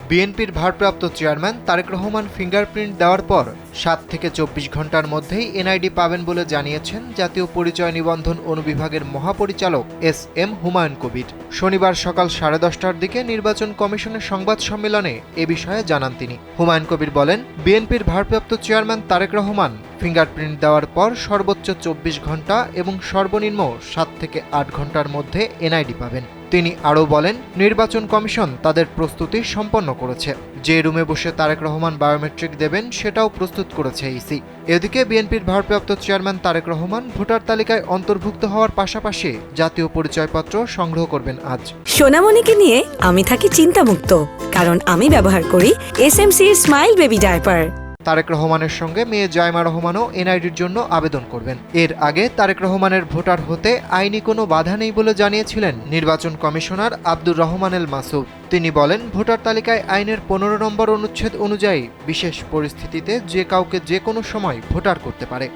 বিএনপির ভারপ্রাপ্ত chairman Tarique Rahman fingerprint দেওয়ার পর 7 থেকে 24 ঘন্টার মধ্যেই এনআইডি পাবেন বলে জানিয়েছেন জাতীয় পরিচয় নিবন্ধন অনুবিভাগের মহাপরিচালক এস.এম. হুমায়ুন কবির। শনিবার সকাল 10:30টার দিকে নির্বাচন কমিশনের সংবাদ সম্মেলনে এ বিষয়ে জানান তিনি। হুমায়ুন কবির বলেন, বিএনপির ভারপ্রাপ্ত চেয়ারম্যান তারেক রহমান ফিঙ্গারপ্রিন্ট দেওয়ার পর সর্বোচ্চ 24 ঘন্টা এবং সর্বনিম্ন 7 থেকে 8 ঘন্টার মধ্যে এনআইডি পাবেন। তিনি আরও বলেন, নির্বাচন কমিশন তাদের প্রস্তুতি সম্পন্ন করেছে। যে রুমে বসে তারেক রহমান বায়োমেট্রিক দেবেন সেটাও প্রস্তুত করেছে ইসি। এদিকে বিএনপির ভারপ্রাপ্ত চেয়ারম্যান তারেক রহমান ভোটার তালিকায় অন্তর্ভুক্ত হওয়ার পাশাপাশি জাতীয় পরিচয়পত্র সংগ্রহ করবেন আজ। সোনামণিকে নিয়ে আমি থাকি চিন্তামুক্ত, কারণ আমি ব্যবহার করি এসএমসির স্মাইল বেবি ডায়পার। তারেক রহমানের সঙ্গে মেয়ে জাইমা রহমানও এনআইডির জন্য আবেদন করবেন। এর আগে তারেক রহমানের ভোটার হতে আইনি কোনো বাধা নেই বলে জানিয়েছিলেন নির্বাচন কমিশনার আব্দুর রহমান এল মাসুদ। তিনি বলেন, ভোটার তালিকায় আইনের 15 নম্বর অনুচ্ছেদ অনুযায়ী বিশেষ পরিস্থিতিতে যে কাউকে যে কোনো সময় ভোটার করতে পারে।